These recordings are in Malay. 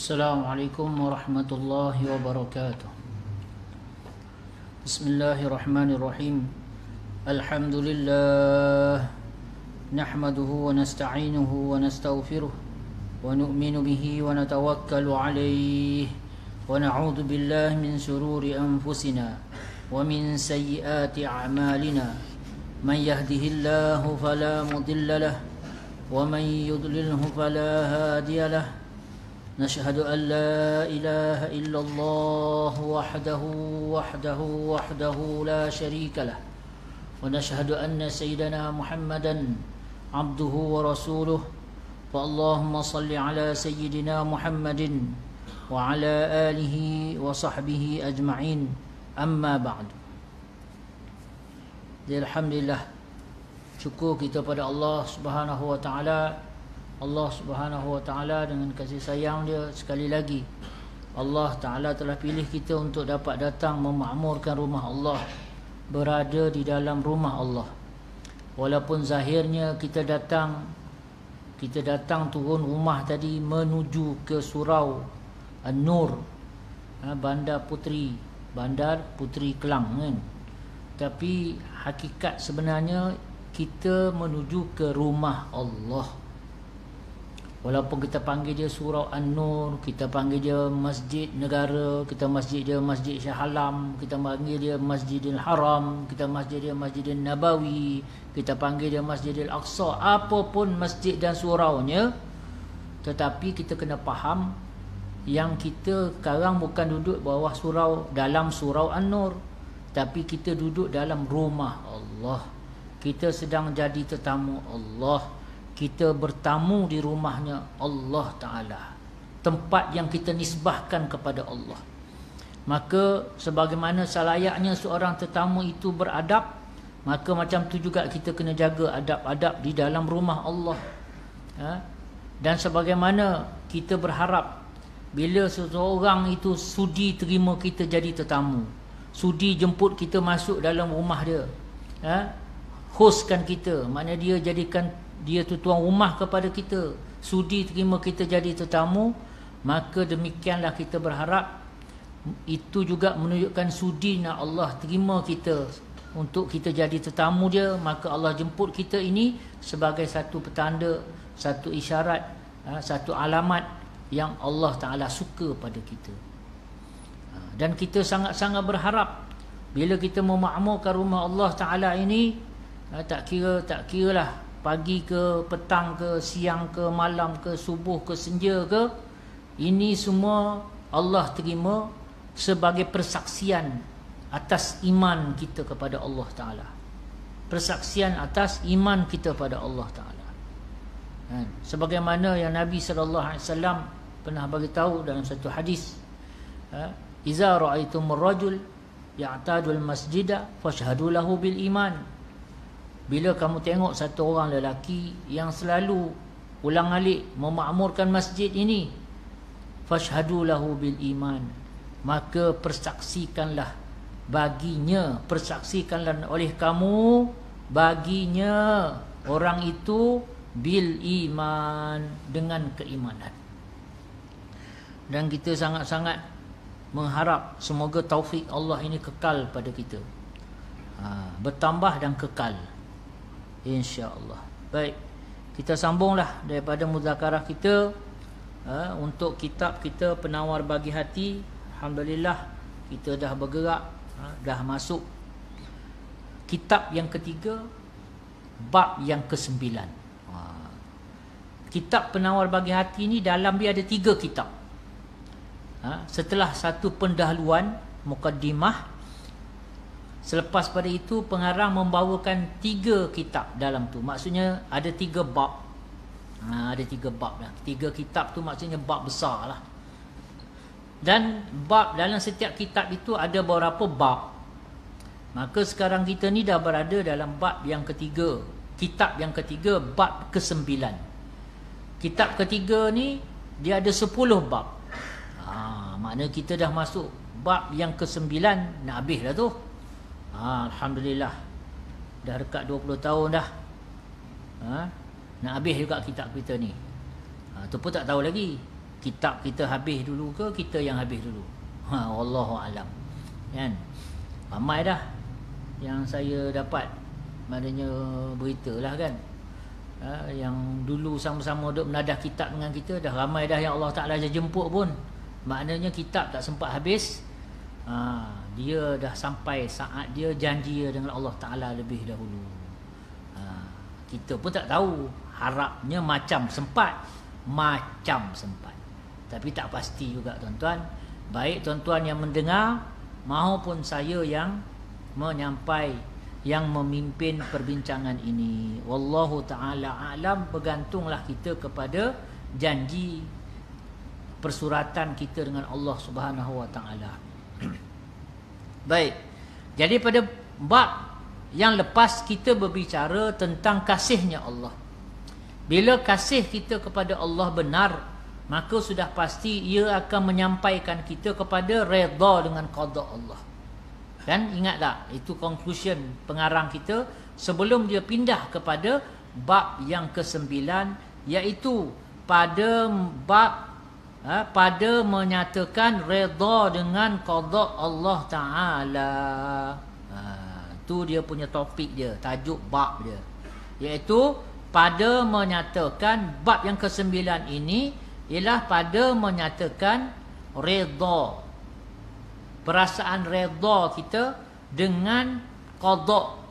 Assalamualaikum warahmatullahi wabarakatuh. Bismillahirrahmanirrahim. Alhamdulillah. Nahmaduhu wa nasta'inuhu wa nastaghfiruh wa nu'minu bihi wa natawakkalu alayhi wa na'udzu billahi min shururi anfusina wa min sayyiati a'malina. Man yahdihillahu fala mudilla lahu wa man yudlilhu fala hadiya lahu. نشهد أن لا إله إلا الله وحده لا شريك له ونشهد أن سيدنا محمدا عبده ورسوله فاللهم صل على سيدنا محمد وعلى آله وصحبه أجمعين أما بعد. Alhamdulillah, syukur kita pada Allah Subhanahu wa taala. Allah Subhanahu wa taala dengan kasih sayang dia, sekali lagi Allah taala telah pilih kita untuk dapat datang memakmurkan rumah Allah, berada di dalam rumah Allah. Walaupun zahirnya kita datang turun rumah tadi menuju ke surau An-Nur, Bandar Puteri Kelang kan. Tapi hakikat sebenarnya kita menuju ke rumah Allah. Walaupun kita panggil dia surau An-Nur, kita panggil dia Masjid Negara, kita masjid dia Masjid Shah Alam, kita panggil dia Masjidil Haram, kita masjid dia Masjidil Nabawi, kita panggil dia Masjidil Aqsa, apapun masjid dan suraunya, tetapi kita kena faham yang kita sekarang bukan duduk bawah surau, dalam surau An-Nur, tapi kita duduk dalam rumah Allah. Kita sedang jadi tetamu Allah. Kita bertamu di rumahnya Allah Ta'ala, tempat yang kita nisbahkan kepada Allah. Maka sebagaimana selayaknya seorang tetamu itu beradab, maka macam tu juga kita kena jaga adab-adab di dalam rumah Allah. Dan sebagaimana kita berharap bila seseorang itu sudi terima kita jadi tetamu, sudi jemput kita masuk dalam rumah dia, hostkan kita, maknanya dia jadikan dia tu tuan rumah kepada kita, sudi terima kita jadi tetamu, maka demikianlah kita berharap itu juga menunjukkan sudi nak Allah terima kita untuk kita jadi tetamu dia. Maka Allah jemput kita ini sebagai satu petanda, satu isyarat, satu alamat yang Allah Ta'ala suka pada kita. Dan kita sangat-sangat berharap bila kita memakmurkan rumah Allah Ta'ala ini, tak kira lah pagi ke, petang ke, siang ke, malam ke, subuh ke, senja ke, ini semua Allah terima sebagai persaksian atas iman kita kepada Allah Ta'ala. Persaksian atas iman kita pada Allah Ta'ala. Sebagaimana yang Nabi SAW pernah bagi tahu dalam satu hadis, Iza ra'aitumur rajul ya'tadul masjida fashhadu lahu bil iman. Bila kamu tengok satu orang lelaki yang selalu ulang-alik memakmurkan masjid ini, fashhadu lahu bil iman, maka persaksikanlah oleh kamu baginya orang itu bil iman, dengan keimanan. Dan kita sangat-sangat mengharap semoga taufik Allah ini kekal pada kita, bertambah dan kekal, insya-Allah. Baik, kita sambunglah daripada muzakarah kita untuk kitab kita Penawar Bagi Hati. Alhamdulillah kita dah bergerak, dah masuk kitab yang ketiga, bab yang ke-9. Kitab Penawar Bagi Hati ni dalam dia ada 3 kitab. Setelah satu pendahuluan, mukaddimah, selepas pada itu pengarang membawakan 3 kitab dalam tu. Maksudnya ada 3 bab. Ada 3 bab lah. 3 kitab tu maksudnya bab besar lah. Dan bab dalam setiap kitab itu ada beberapa bab. Maka sekarang kita ni dah berada dalam bab yang ketiga. Kitab yang ketiga, bab ke-9. Kitab ketiga ni dia ada 10 bab. Maknanya kita dah masuk bab yang ke-9, nak habis dah tu. Alhamdulillah, dah dekat 20 tahun dah. Nak habis juga kitab kita ni. Tu pun tak tahu lagi. kitab kita habis dulu ke kita yang habis dulu? Wallahu alam. Kan? Ramai dah yang saya dapat, maknanya berita lah kan. Yang dulu sama-sama duduk menadah kitab dengan kita, dah ramai dah yang Allah Ta'ala jemput pun. Maknanya kitab tak sempat habis. Dia dah sampai saat dia janji dengan Allah Ta'ala lebih dahulu. Kita pun tak tahu. Harapnya macam sempat. Tapi tak pasti juga tuan-tuan. Baik tuan-tuan yang mendengar maupun saya yang menyampai, yang memimpin perbincangan ini. Wallahu ta'ala a'lam. Bergantunglah kita kepada janji persuratan kita dengan Allah Subhanahu wa ta'ala. Baik. Jadi pada bab yang lepas kita berbicara tentang kasihnya Allah. Bila kasih kita kepada Allah benar, maka sudah pasti ia akan menyampaikan kita kepada redha dengan qada Allah. Kan, ingat tak? Itu conclusion pengarang kita sebelum dia pindah kepada bab yang ke-9, iaitu pada bab pada menyatakan redha dengan qada Allah Ta'ala. Tu dia punya topik dia, tajuk bab dia, iaitu pada menyatakan bab yang ke-9 ini ialah pada menyatakan redha, perasaan redha kita dengan qada.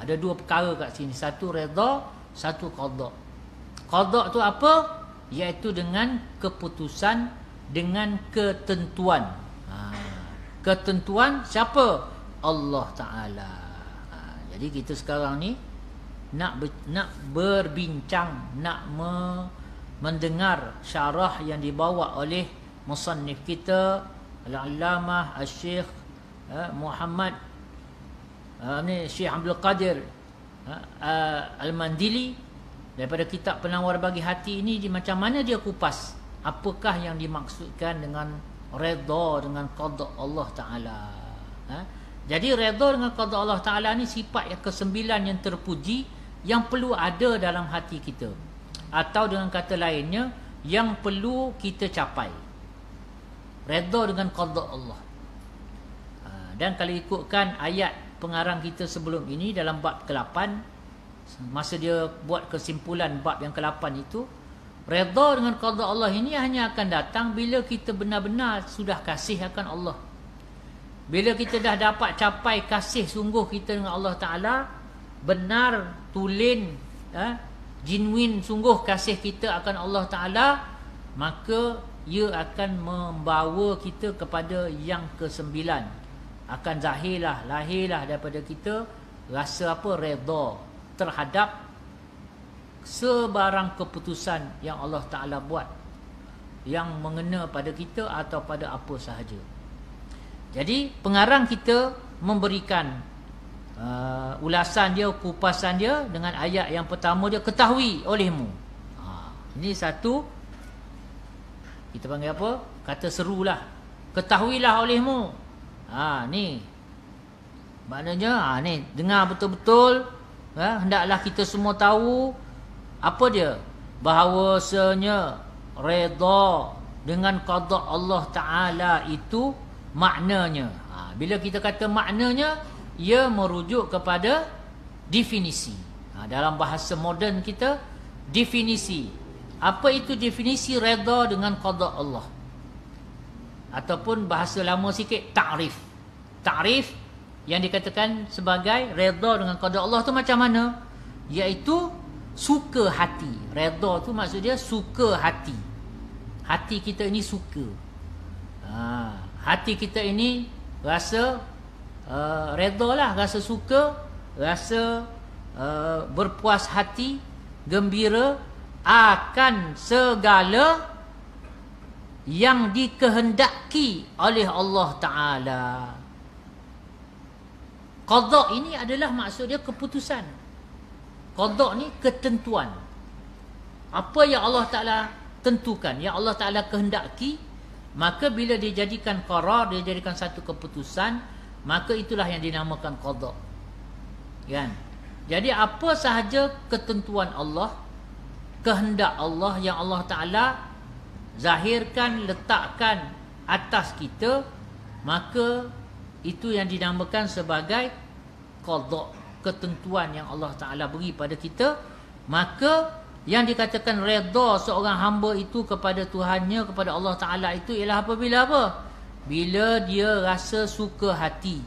Ada dua perkara kat sini, satu redha, satu qada. Qada tu apa? Iaitu dengan keputusan, dengan ketentuan. Ketentuan siapa? Allah Ta'ala. Jadi kita sekarang ni nak berbincang, nak mendengar syarah yang dibawa oleh musannif kita Al-Allamah Al-Syekh Muhammad Syekh Abdul Qadir Al-Mandili daripada kitab Penawar Bagi Hati ini. Macam mana dia kupas apakah yang dimaksudkan dengan redha dengan qada Allah Ta'ala. Jadi redha dengan qada Allah Ta'ala ni sifat yang ke-9 yang terpuji, yang perlu ada dalam hati kita, atau dengan kata lainnya yang perlu kita capai. Redha dengan qada Allah. Dan kalau ikutkan ayat pengarang kita sebelum ini dalam bab ke-8, masa dia buat kesimpulan bab yang ke-8 itu, redha dengan qada Allah ini hanya akan datang bila kita benar-benar sudah kasih akan Allah. Bila kita dah dapat capai kasih sungguh kita dengan Allah Ta'ala, benar, tulen, genuine sungguh kasih kita akan Allah Ta'ala, maka ia akan membawa kita kepada yang ke-9. Akan lahirlah daripada kita rasa apa? Redha terhadap sebarang keputusan yang Allah Ta'ala buat, yang mengena pada kita atau pada apa sahaja. Jadi pengarang kita memberikan ulasan dia, kupasan dia dengan ayat yang pertama dia, ketahui olehmu. Ini satu, kita panggil apa? Kata serulah. Ketahuilah olehmu. Ni maknanya ni dengar betul-betul. Hendaklah kita semua tahu apa dia? Bahawasanya redha dengan qada Allah Ta'ala itu maknanya. Bila kita kata maknanya, ia merujuk kepada definisi. Dalam bahasa moden kita, definisi. Apa itu definisi redha dengan qada Allah? Ataupun bahasa lama sikit, ta'rif. Ta'rif yang dikatakan sebagai redha dengan qada Allah tu macam mana? Iaitu suka hati. Redha tu maksud dia suka hati. Hati kita ini suka. Hati kita ini rasa redha lah, rasa suka, rasa berpuas hati, gembira akan segala yang dikehendaki oleh Allah Ta'ala. Qada ini adalah maksud dia keputusan. Qada ni ketentuan. Apa yang Allah Ta'ala tentukan, yang Allah Ta'ala kehendaki, maka bila dijadikan qarar, dijadikan satu keputusan, maka itulah yang dinamakan qada. Kan? Jadi apa sahaja ketentuan Allah, kehendak Allah yang Allah Ta'ala zahirkan, letakkan atas kita, maka itu yang dinamakan sebagai qada, ketentuan yang Allah Ta'ala beri pada kita. Maka yang dikatakan redha seorang hamba itu kepada Tuhannya, kepada Allah Ta'ala itu ialah apabila apa? Bila dia rasa suka hati.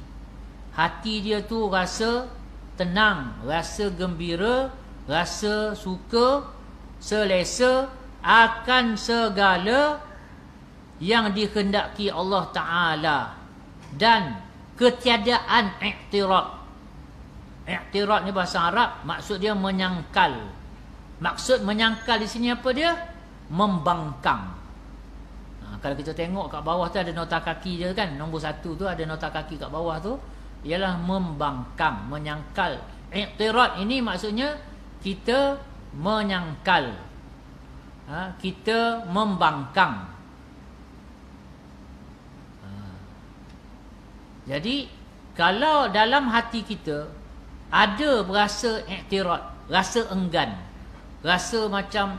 Hati dia tu rasa tenang, rasa gembira, rasa suka, selesa akan segala yang dikehendaki Allah Ta'ala, dan ketiadaan i'tirad. I'tirad ni bahasa Arab, maksud dia menyangkal. Maksud menyangkal di sini apa dia? Membangkang. Kalau kita tengok kat bawah tu ada nota kaki dia kan, nombor 1 tu ada nota kaki kat bawah tu, ialah membangkang, menyangkal. I'tirad ini maksudnya kita menyangkal, kita membangkang. Jadi kalau dalam hati kita ada berasa i'tirad, rasa enggan, rasa macam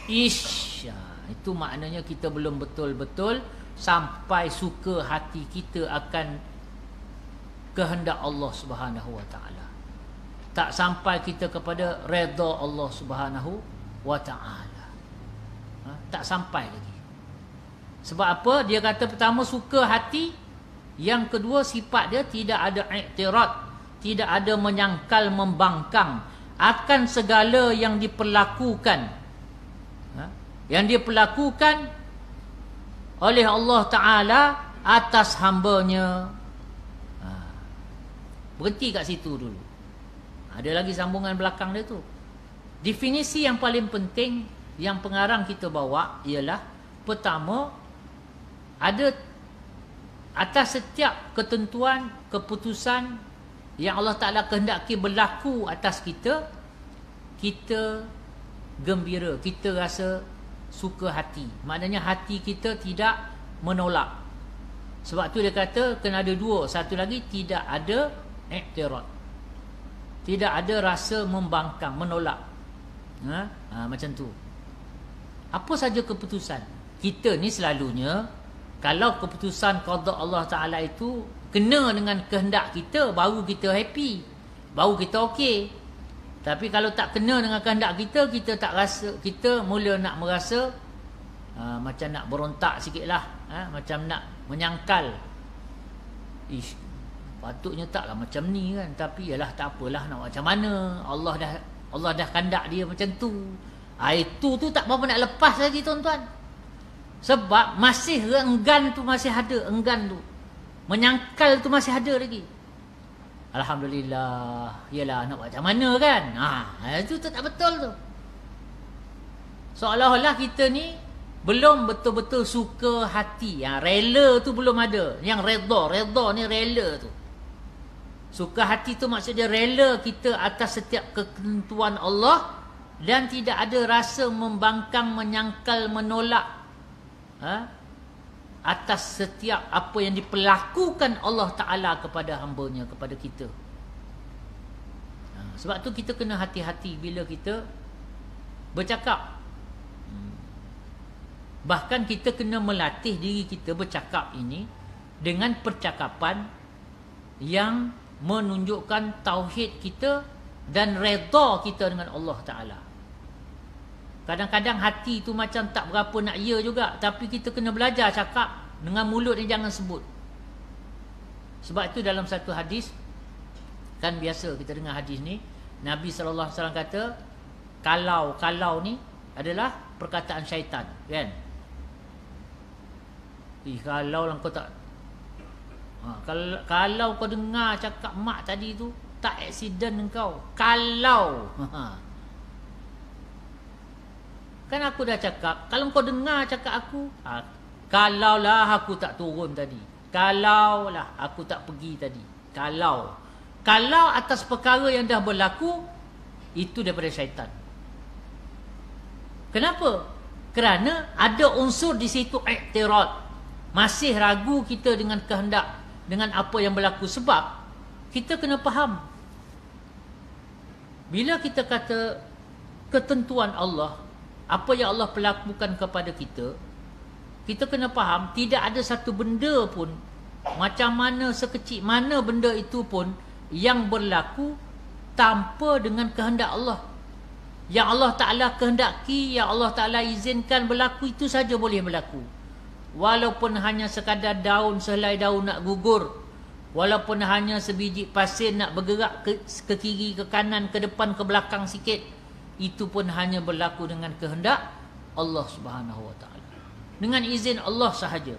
ish, itu maknanya kita belum betul-betul sampai suka hati kita akan kehendak Allah Subhanahu Wa Ta'ala. Tak sampai kita kepada redha Allah Subhanahu Wa Ta'ala. Tak sampai lagi. Sebab apa? Dia kata pertama suka hati, yang kedua sifat dia tidak ada i'tirad, tidak ada menyangkal, membangkang akan segala yang diperlakukan, yang diperlakukan oleh Allah Ta'ala atas hambanya. Berhenti kat situ dulu. Ada lagi sambungan belakang dia tu. Definisi yang paling penting yang pengarang kita bawa ialah, pertama, ada atas setiap ketentuan, keputusan yang Allah Ta'ala kehendaki berlaku atas kita, kita gembira, kita rasa suka hati. Maknanya hati kita tidak menolak. Sebab tu dia kata kena ada dua. Satu lagi, tidak ada i'tirad, tidak ada rasa membangkang, menolak. Macam tu. Apa saja keputusan kita ni, selalunya kalau keputusan qada Allah Ta'ala itu kena dengan kehendak kita, baru kita happy, baru kita okey. Tapi kalau tak kena dengan kehendak kita, kita tak rasa, kita mula nak merasa macam nak berontak sikit lah, macam nak menyangkal. Patutnya taklah macam ni kan, tapi yalah tak apalah, nak macam mana, Allah dah kehendak dia macam tu. Itu tu tak berapa nak lepas lagi tuan-tuan. Sebab masih enggan tu masih ada, enggan tu, menyangkal tu masih ada lagi. Alhamdulillah, yalah nak macam mana kan. Itu tak betul tu. Seolah-olah kita ni belum betul-betul suka hati. Rela tu belum ada. Yang redha ni rela tu. Suka hati tu maksud dia rela kita atas setiap ketentuan Allah, dan tidak ada rasa membangkang, menyangkal, menolak atas setiap apa yang diperlakukan Allah Ta'ala kepada hambanya, kepada kita. Sebab tu kita kena hati-hati bila kita bercakap. Bahkan kita kena melatih diri kita bercakap ini dengan percakapan yang menunjukkan tauhid kita dan redha kita dengan Allah Ta'ala. Kadang-kadang hati tu macam tak berapa nak ya juga, tapi kita kena belajar cakap dengan mulut ni, jangan sebut. Sebab itu dalam satu hadis, kan biasa kita dengar hadis ni, Nabi SAW kata, kalau ni adalah perkataan syaitan, kan? Kalau lah kau tak, kalau kau dengar cakap mak tadi tu, tak aksiden engkau. Kalau kan aku dah cakap, kalau kau dengar cakap aku, kalaulah aku tak turun tadi, kalaulah aku tak pergi tadi, kalau atas perkara yang dah berlaku, itu daripada syaitan. Kenapa? Kerana ada unsur di situ i'tirad. Masih ragu kita dengan kehendak, dengan apa yang berlaku. Sebab kita kena faham, bila kita kata ketentuan Allah apa yang Allah perlakukan kepada kita, kita kena faham tidak ada satu benda pun, macam mana sekecil mana benda itu pun, yang berlaku tanpa dengan kehendak Allah. Yang Allah Ta'ala kehendaki, yang Allah Ta'ala izinkan berlaku, itu saja boleh berlaku. Walaupun hanya sekadar daun, sehelai daun nak gugur, walaupun hanya sebiji pasir nak bergerak ke kiri, ke kanan, ke depan, ke belakang sikit, itu pun hanya berlaku dengan kehendak Allah Subhanahu Wa Ta'ala, dengan izin Allah sahaja.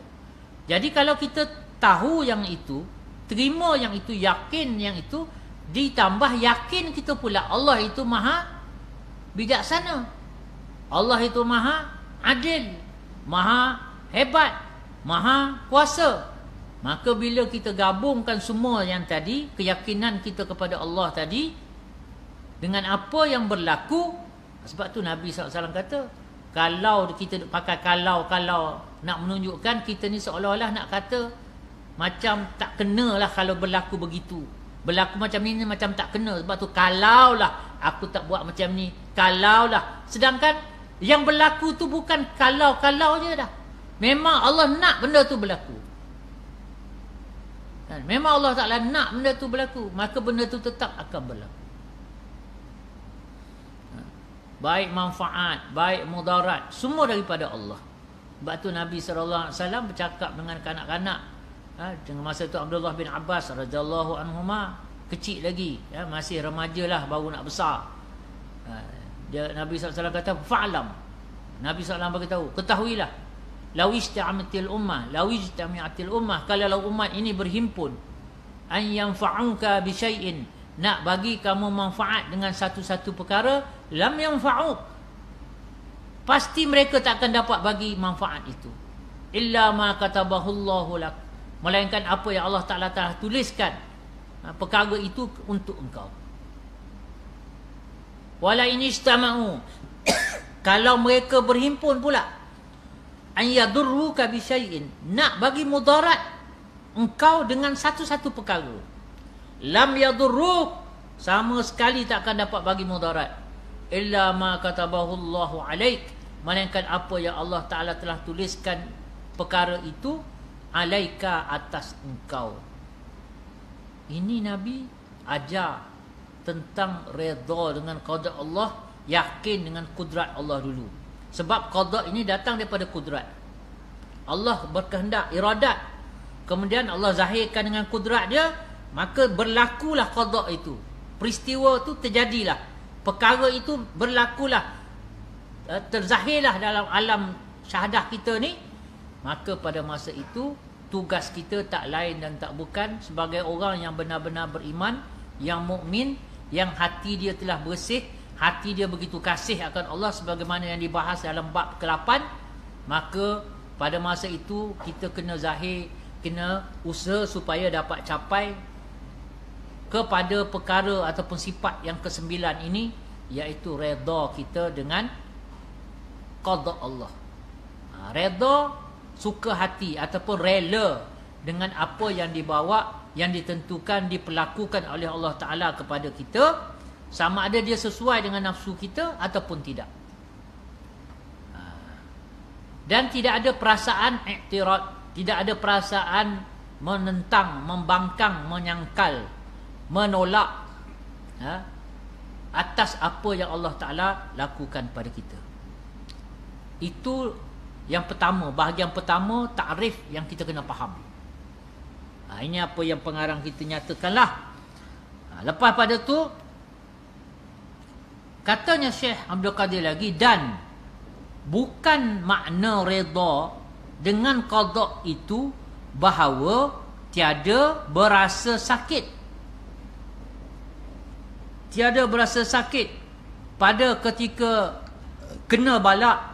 Jadi kalau kita tahu yang itu, terima yang itu, yakin yang itu, ditambah yakin kita pula Allah itu maha bijaksana, Allah itu maha adil, maha hebat, maha kuasa. Maka bila kita gabungkan semua yang tadi, keyakinan kita kepada Allah tadi dengan apa yang berlaku, sebab tu Nabi SAW kata, kalau kita pakai kalau nak menunjukkan kita ni seolah-olah nak kata macam tak kenalah kalau berlaku begitu. Berlaku macam ni macam tak kena. Sebab tu kalaulah aku tak buat macam ni, kalaulah. Sedangkan yang berlaku tu bukan kalau je dah. Memang Allah nak benda tu berlaku. Dan memang Allah Ta'ala nak benda tu berlaku, maka benda tu tetap akan berlaku. Baik manfaat, baik mudarat, semua daripada Allah. Sebab tu Nabi SAW bercakap dengan kanak-kanak. Dengan masa tu Abdullah bin Abbas radhiyallahu anhuma kecil lagi, masih remaja lah, baru nak besar. Nabi SAW kata fa'lam. Nabi SAW beritahu, ketahuilah, lawijtami'atil ummah, kalau umat ini berhimpun, an yanfa'uka bi syai'in, nak bagi kamu manfaat dengan satu-satu perkara, lam yanfa'uk, pasti mereka tak akan dapat bagi manfaat itu, illa ma katabahullahu lak, melainkan apa yang Allah Ta'ala telah tuliskan perkara itu untuk engkau. Wala in istama'u, kalau mereka berhimpun pula, an yadurruka bi syai'in, nak bagi mudarat engkau dengan satu-satu perkara, lam yadurruk, sama sekali tak akan dapat bagi mudarat, illa ma katabahullahu alaik, melainkan apa yang Allah Ta'ala telah tuliskan perkara itu alaika, atas engkau. Ini Nabi ajar tentang redha dengan qada Allah, yakin dengan kudrat Allah dulu. Sebab qada ini datang daripada kudrat. Allah berkehendak, iradat, kemudian Allah zahirkan dengan kudrat dia, maka berlakulah qada itu. Peristiwa itu terjadilah, perkara itu berlakulah, terzahirlah dalam alam syahadah kita ni. Maka pada masa itu tugas kita tak lain dan tak bukan sebagai orang yang benar-benar beriman, yang mukmin, yang hati dia telah bersih, hati dia begitu kasih akan Allah sebagaimana yang dibahas dalam bab ke-8. Maka pada masa itu kita kena zahir, kena usaha supaya dapat capai kepada perkara ataupun sifat yang ke-9 ini, iaitu redha kita dengan qada Allah. Redha, suka hati ataupun rela dengan apa yang dibawa, yang ditentukan, diperlakukan oleh Allah Ta'ala kepada kita, sama ada dia sesuai dengan nafsu kita ataupun tidak. Dan tidak ada perasaan i'tirad, tidak ada perasaan menentang, membangkang, menyangkal, menolak atas apa yang Allah Ta'ala lakukan pada kita. Itu yang pertama, bahagian pertama, ta'rif yang kita kena faham. Ini apa yang pengarang kita nyatakanlah. Lepas pada tu, katanya Syekh Abdul Qadir lagi, dan bukan makna redha dengan qada itu bahawa tiada berasa sakit. Tiada berasa sakit pada ketika kena balak.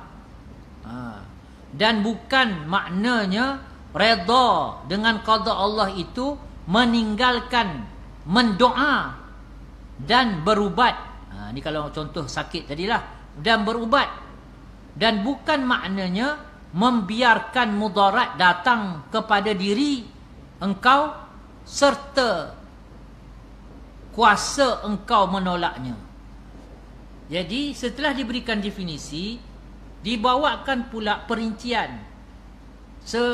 Dan bukan maknanya redha dengan qada Allah itu meninggalkan mendoa dan berubat. Ni kalau contoh sakit tadilah, dan berubat. Dan bukan maknanya membiarkan mudarat datang kepada diri engkau serta kuasa engkau menolaknya. Jadi setelah diberikan definisi, dibawakan pula perincian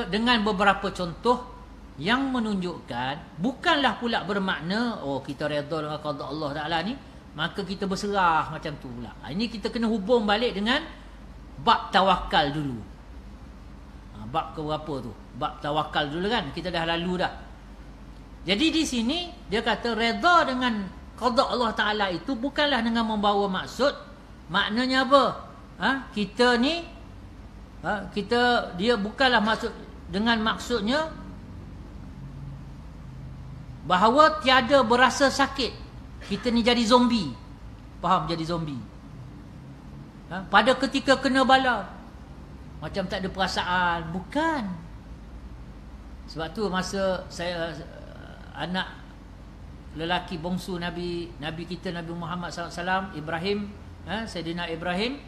dengan beberapa contoh yang menunjukkan bukanlah pula bermakna kita redha dengan qada Allah Taala ni maka kita berserah macam tu pula. Ini kita kena hubung balik dengan bab tawakal dulu. Bab ke berapa tu? Bab tawakal dulu kan, kita dah lalu dah. Jadi di sini dia kata redha dengan qada Allah Taala itu bukanlah dengan membawa maksud. Maknanya apa? Kita ni dia bukanlah maksud dengan maksudnya bahawa tiada berasa sakit. Kita ni jadi zombie. Faham, jadi zombie. Pada ketika kena bala macam tak ada perasaan. Bukan. Sebab tu masa saya anak lelaki bongsu Nabi kita Nabi Muhammad SAW, Ibrahim, Sayyidina Ibrahim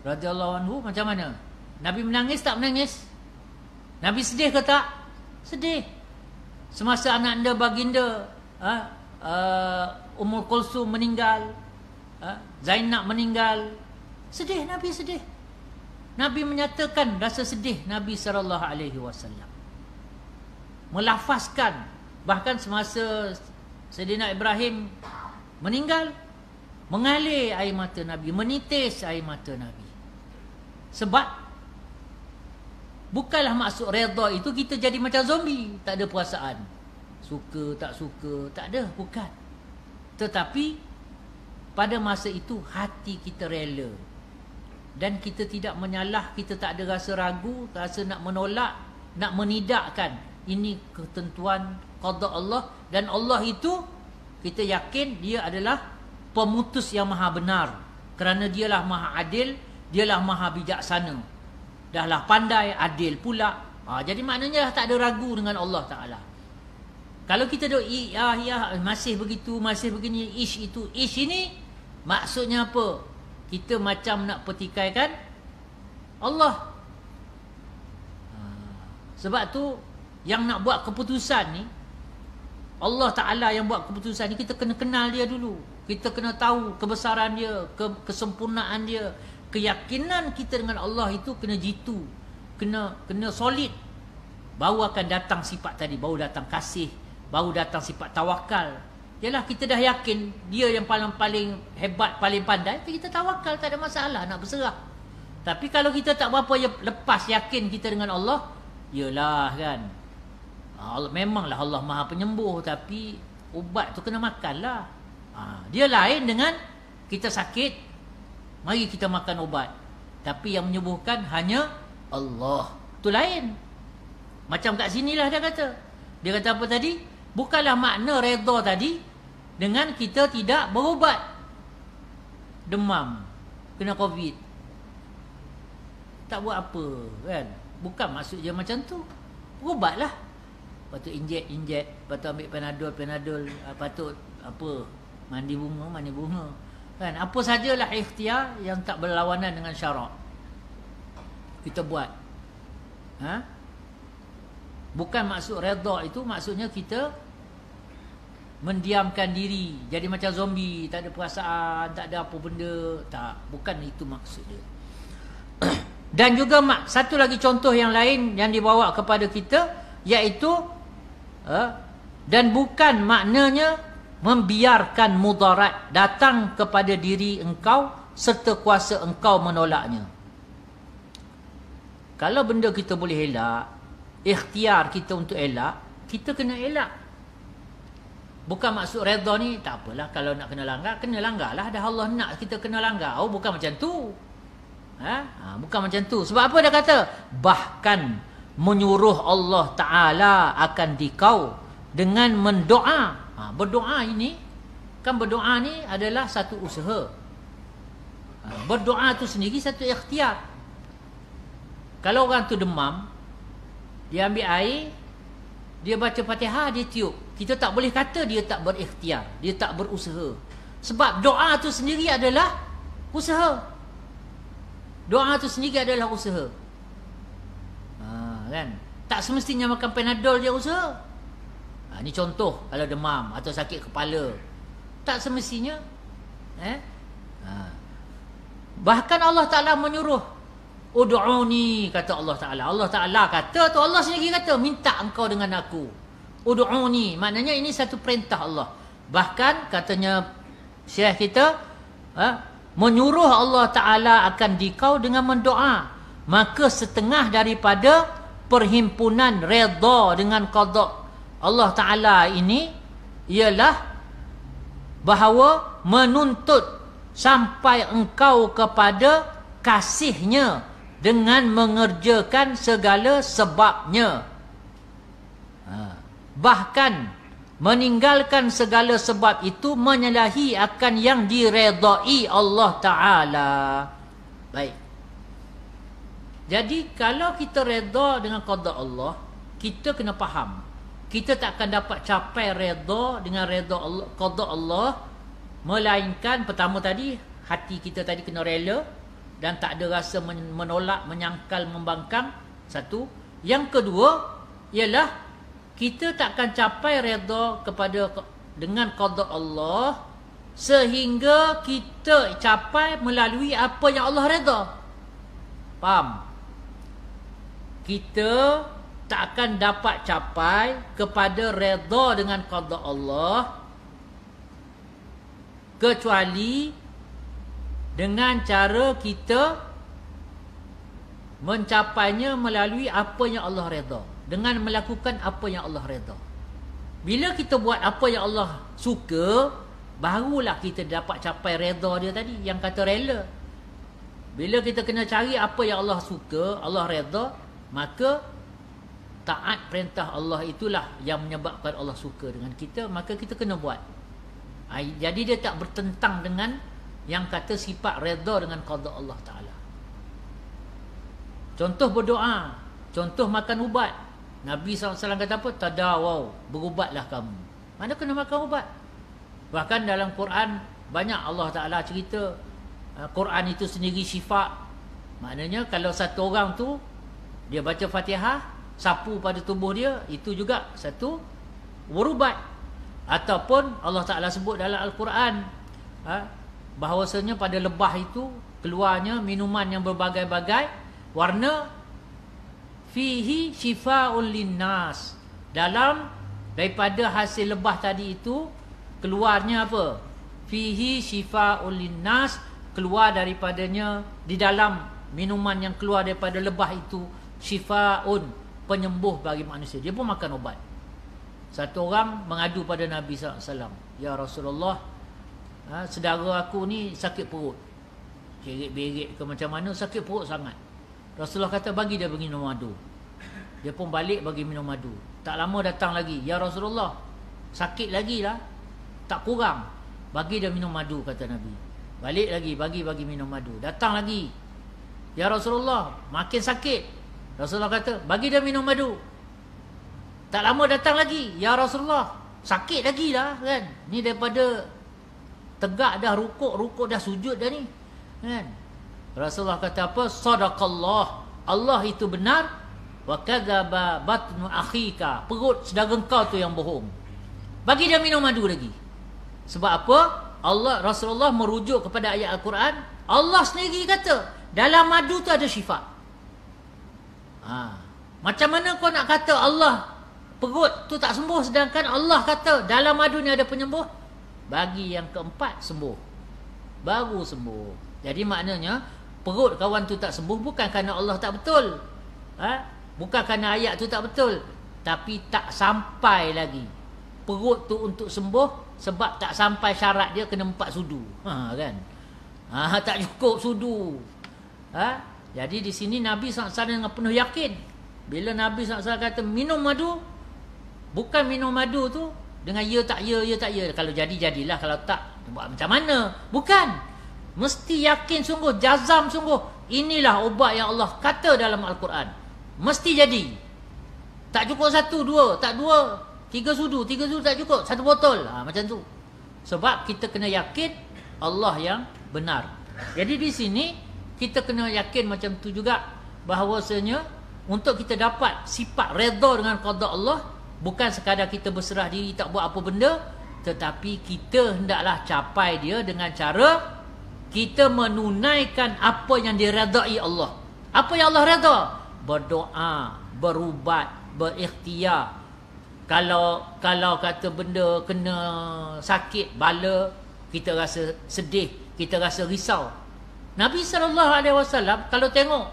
radhiyallahu anhu, macam mana? Nabi menangis tak menangis? Nabi sedih ke tak? Sedih. Semasa anak anda baginda Ummul Kulsum meninggal, Zainab meninggal, sedih Nabi, sedih. Nabi menyatakan rasa sedih Nabi SAW, melafazkan. Bahkan semasa Sayyidina Ibrahim meninggal, mengalir air mata Nabi, menitis air mata Nabi. Sebab bukanlah maksud redha itu kita jadi macam zombie, tak ada perasaan. Suka, tak suka, tak ada, bukan. Tetapi pada masa itu hati kita rela. Dan kita tidak menyalah, kita tak ada rasa ragu, rasa nak menolak, nak menidakkan. Ini ketentuan qada Allah. Dan Allah itu kita yakin dia adalah pemutus yang maha benar. Kerana dialah maha adil, dialah maha bijaksana. Dahlah pandai, adil pula. Jadi maknanya dah tak ada ragu dengan Allah Ta'ala. Kalau kita duk masih begitu, masih begini, ish itu, ish ini, maksudnya apa? Kita macam nak petikaikan Allah. Sebab tu yang nak buat keputusan ni, Allah Ta'ala yang buat keputusan ni, kita kena kenal dia dulu. Kita kena tahu kebesaran dia, kesempurnaan dia. Keyakinan kita dengan Allah itu kena jitu, kena solid. Baru akan datang sifat tadi, baru datang kasih, baru datang sifat tawakal. Yalah, kita dah yakin dia yang paling hebat, paling pandai, kita tawakal, tak ada masalah, nak berserah. Tapi kalau kita tak berapa lepas yakin kita dengan Allah, yalah kan, memanglah Allah maha penyembuh, tapi ubat tu kena makanlah. Dia lain dengan kita sakit, mari kita makan ubat, tapi yang menyembuhkan hanya Allah. Itu lain. Macam kat sinilah dia kata. Dia kata apa tadi? Bukanlah makna redha tadi dengan kita tidak berubat. Demam, kena COVID, tak buat apa kan? Bukan maksud dia macam tu. Berubatlah. Patut injek, patut ambil Panadol, patut apa, mandi bunga. Kan, apa sajalah ikhtiar yang tak berlawanan dengan syarak kita buat. Bukan maksud redha itu maksudnya kita mendiamkan diri, jadi macam zombie, tak ada perasaan, tak ada apa benda. Tak, bukan itu maksud dia. Dan juga satu lagi contoh yang lain yang dibawa kepada kita, iaitu dan bukan maknanya membiarkan mudarat datang kepada diri engkau serta kuasa engkau menolaknya. Kalau benda kita boleh elak, ikhtiar kita untuk elak, kita kena elak. Bukan maksud redha ni, tak apalah, kalau nak kena langgar lah. Dah Allah nak kita kena langgar. Bukan macam tu. Bukan macam tu. Sebab apa dia kata? Bahkan menyuruh Allah Ta'ala akan dikau dengan mendoa. Berdoa ini, kan berdoa ni adalah satu usaha. Berdoa tu sendiri satu ikhtiar. Kalau orang tu demam, dia ambil air, dia baca Fatihah, dia tiup. Kita tak boleh kata dia tak berikhtiar, dia tak berusaha. Sebab doa tu sendiri adalah usaha. Doa tu sendiri adalah usaha. Kan? Tak semestinya makan Panadol je usaha. Ini contoh kalau demam atau sakit kepala. Tak semestinya. Bahkan Allah Ta'ala menyuruh, ud'uni, kata Allah Ta'ala. Allah Ta'ala kata tu, Allah sendiri kata, minta engkau dengan aku. Ud'uni, maknanya ini satu perintah Allah. Bahkan katanya syekh kita, menyuruh Allah Ta'ala akan dikau dengan mendoa. Maka setengah daripada perhimpunan redha dengan qada Allah Ta'ala ini ialah bahawa menuntut sampai engkau kepada kasihnya dengan mengerjakan segala sebabnya. Bahkan meninggalkan segala sebab itu menyalahi akan yang diredai Allah Ta'ala. Baik. Jadi kalau kita reda dengan qada Allah, kita kena faham, kita tak akan dapat capai reda dengan reda Allah, qada Allah, melainkan pertama tadi, hati kita tadi kena rela dan tak ada rasa menolak, menyangkal, membangkang. Satu. Yang kedua ialah kita tak akan capai reda kepada dengan qada Allah sehingga kita capai melalui apa yang Allah reda. Faham? Kita tak akan dapat capai kepada reda dengan qada Allah kecuali dengan cara kita mencapainya melalui apa yang Allah reda, dengan melakukan apa yang Allah reda. Bila kita buat apa yang Allah suka, barulah kita dapat capai reda dia tadi, yang kata rela. Bila kita kena cari apa yang Allah suka, Allah reda, maka taat perintah Allah itulah yang menyebabkan Allah suka dengan kita, maka kita kena buat. Jadi dia tak bertentang dengan yang kata sifat reda dengan qada Allah Ta'ala. Contoh berdoa, contoh makan ubat. Nabi SAW kata apa? Tadawaw, berubatlah kamu. Mana kena makan ubat? Bahkan dalam Quran banyak Allah Ta'ala cerita Quran itu sendiri syifa. Maknanya kalau satu orang tu dia baca Fatihah, sapu pada tubuh dia, itu juga satu berubat. Ataupun Allah Ta'ala sebut dalam Al-Quran bahawasanya pada lebah itu keluarnya minuman yang berbagai-bagai warna, fihi shifa'un linnas. Dalam daripada hasil lebah tadi itu keluarnya apa? Fihi shifa'un linnas, keluar daripadanya, di dalam minuman yang keluar daripada lebah itu shifa'un, penyembuh bagi manusia. Dia pun makan ubat. Satu orang mengadu pada Nabi SAW, ya Rasulullah, saudara aku ni sakit perut, cerit-berit ke macam mana, sakit perut sangat. Rasulullah kata bagi dia minum madu. Dia pun balik bagi minum madu. Tak lama datang lagi, ya Rasulullah, sakit lagi lah, tak kurang, bagi dia minum madu, kata Nabi. Balik lagi, bagi minum madu. Datang lagi, ya Rasulullah, makin sakit. Rasulullah kata bagi dia minum madu. Tak lama datang lagi, ya Rasulullah, sakit lagi lah kan. Ni daripada tegak dah, rukuk dah, sujud dah ni kan. Rasulullah kata apa? Sadaqallah, Allah itu benar. Wa kadzaba batnu akhika, perut saudara kau tu yang bohong. Bagi dia minum madu lagi. Sebab apa? Rasulullah merujuk kepada ayat Al-Quran. Allah sendiri kata dalam madu tu ada syifa. Macam mana kau nak kata Allah perut tu tak sembuh, sedangkan Allah kata dalam madu ni ada penyembuh? Bagi yang keempat sembuh, baru sembuh. Jadi maknanya perut kawan tu tak sembuh bukan kerana Allah tak betul, bukan kerana ayat tu tak betul, tapi tak sampai lagi perut tu untuk sembuh, sebab tak sampai syarat dia kena 4 sudu. Kan? Tak cukup sudu. Jadi di sini Nabi SAW dengan penuh yakin. Bila Nabi SAW kata minum madu, bukan minum madu tu dengan ya tak ya, ya tak ya. Kalau jadi, jadilah. Kalau tak, buat macam mana? Bukan. Mesti yakin sungguh, jazam sungguh. Inilah ubat yang Allah kata dalam Al-Quran. Mesti jadi. Tak cukup 1, 2, tak 2, 3 sudu tak cukup, 1 botol. Macam tu. Sebab kita kena yakin Allah yang benar. Jadi di sini kita kena yakin macam tu juga, bahawasanya untuk kita dapat sifat redha dengan qada Allah, bukan sekadar kita berserah diri tak buat apa benda, tetapi kita hendaklah capai dia dengan cara kita menunaikan apa yang diredai Allah. Apa yang Allah redha? Berdoa, berubat, berikhtiar. Kalau kata benda kena sakit, bala, kita rasa sedih, kita rasa risau. Nabi SAW kalau tengok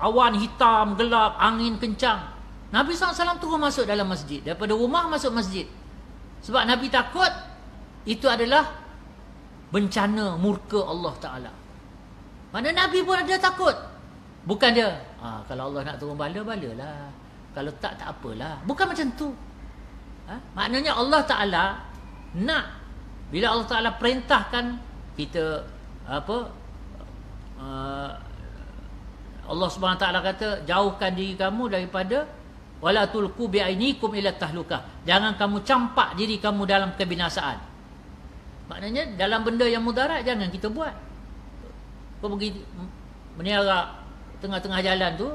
awan hitam, gelap, angin kencang, Nabi SAW turun masuk dalam masjid, daripada rumah masuk masjid. Sebab Nabi takut itu adalah bencana murka Allah Ta'ala. Mana Nabi pun ada takut. Bukan dia, kalau Allah nak turun bala, balalah. Kalau tak apalah. Bukan macam tu. Maknanya Allah Ta'ala nak, bila Allah Ta'ala perintahkan kita, Allah Subhanahu Ta'ala kata, jauhkan diri kamu daripada wala tulqu bi'ainikum ila tahlukah. Jangan kamu campak diri kamu dalam kebinasaan. Maknanya dalam benda yang mudarat jangan kita buat. Kau pergi meniara tengah-tengah jalan tu,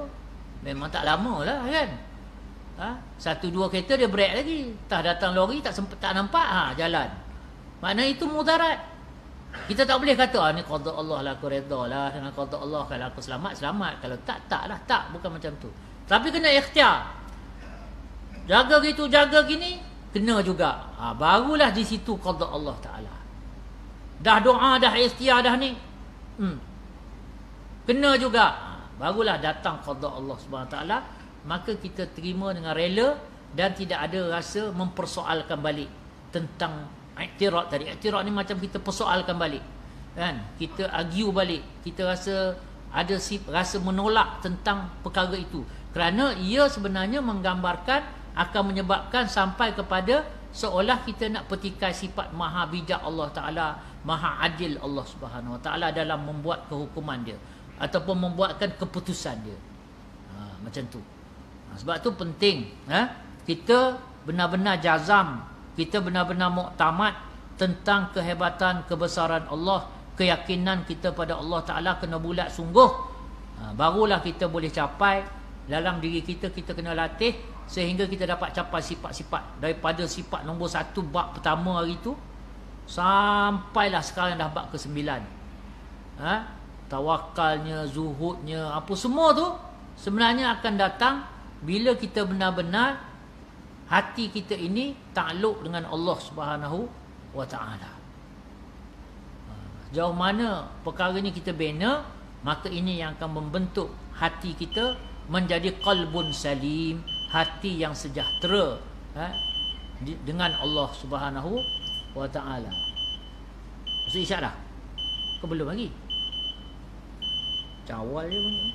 memang tak lama lah kan. Satu dua kereta dia break lagi. Tak datang lori tak nampak jalan. Maknanya itu mudarat. Kita tak boleh kata ni qada Allah lah, aku redha lah dengan qada Allah. Kalau aku selamat, kalau tak lah. Tak, bukan macam tu. Tapi kena ikhtiar. Jaga gitu, jaga gini, kena juga. Barulah di situ qada Allah Ta'ala. Dah doa, dah ikhtiar dah ni, kena juga. Barulah datang qada Allah Subhanahu Ta'ala. Maka kita terima dengan rela dan tidak ada rasa mempersoalkan balik tentang i'tirad tadi. I'tirad ni macam kita persoalkan balik, kan? Kita argue balik, kita rasa ada rasa menolak tentang perkara itu, kerana ia sebenarnya menggambarkan akan menyebabkan sampai kepada seolah kita nak petikai sifat maha bijak Allah Ta'ala, maha adil Allah Subhanahu Wa Ta'ala dalam membuat kehukuman dia ataupun membuatkan keputusan dia. Macam tu. Sebab tu penting kita benar-benar jazam, kita benar-benar muktamad tentang kehebatan, kebesaran Allah, keyakinan kita pada Allah Ta'ala kena bulat sungguh. Barulah kita boleh capai dalam diri kita. Kita kena latih sehingga kita dapat capai sifat-sifat. Daripada sifat nombor 1 bab pertama hari tu sampailah sekarang dah bab ke-9. Tawakalnya, zuhudnya, apa semua tu sebenarnya akan datang bila kita benar-benar hati kita ini takluk dengan Allah Subhanahu Wa Ta'ala. Jauh mana perkara ni kita bina, maka ini yang akan membentuk hati kita menjadi qalbun salim, hati yang sejahtera dengan Allah Subhanahu Wa Ta'ala. Masuk isyak dah? Kau belum lagi? Cawal je bunyi.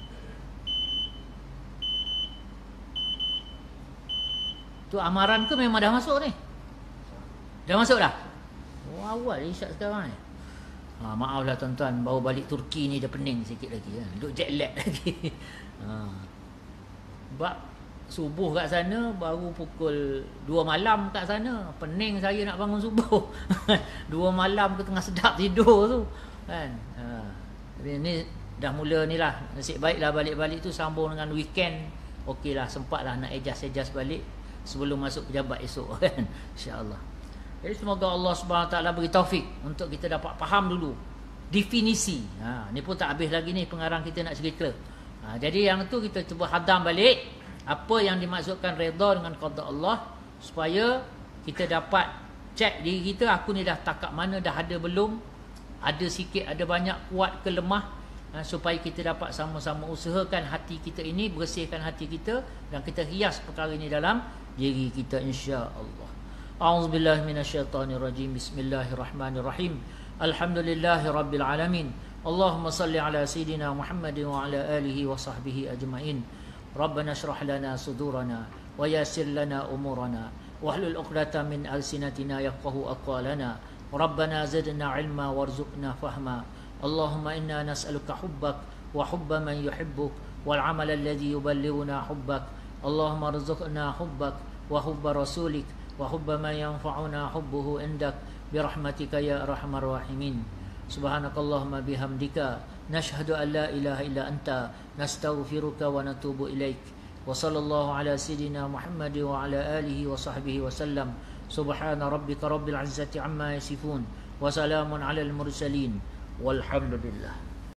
Tu amaran ke memang dah masuk ni? Dah masuk dah? Awal isyak sekarang ni. Maaflah tuan-tuan, baru balik Turki ni dah pening sikit lagi kan? Duduk jet lag lagi. Sebab subuh kat sana baru pukul 2 malam kat sana. Pening saya nak bangun subuh. 2 malam ke tengah sedap tidur tu kan. Jadi ni dah mula ni lah. Nasib baiklah balik-balik tu sambung dengan weekend. Okey lah, sempat lah nak adjust balik sebelum masuk pejabat esok kan, insya-Allah. Jadi semoga Allah Subhanahu Taala beri taufik untuk kita dapat faham dulu definisi. Ni pun tak habis lagi ni pengarang kita nak cerita. Jadi yang tu kita cuba hadam balik apa yang dimaksudkan redha dengan qada Allah, supaya kita dapat cek diri kita, aku ni dah takat mana, dah ada belum, ada sikit, ada banyak, kuat ke lemah, supaya kita dapat sama-sama usahakan hati kita ini, bersihkan hati kita dan kita hias perkara ini dalam diri kita, insya-Allah. A'udzubillahi minasyaitonirrajim. Bismillahirrahmanirrahim. Alhamdulillahirabbil alamin. Allahumma salli ala sayidina Muhammadin wa ala alihi wa sahbihi ajmain. Rabbana shrah lana sudurana wa yassir lana umurana wahlul 'uqdatam min alsinatina yafqahu aqwalana. Rabbana zidna 'ilma warzuqna fahma. Allahumma inna nas'aluka hubbak wa hubba man yuhibbuk wal 'amala alladhi yuballighuna hubbak. Allahumma rzuqna hubbak wa hubba rasulik wa hubba man yanfa'una hubbuhu indak birahmatika ya arhamar rahimin. Subhanakallahumma bihamdika nashhadu an la ilaha illa anta nastaghfiruka wa natubu ilaik. Wa sallallahu ala sayidina Muhammad wa ala alihi wa sahbihi wa sallam. Subhana rabbika rabbil izzati amma yasifun wa salamun alal mursalin walhamdulillah.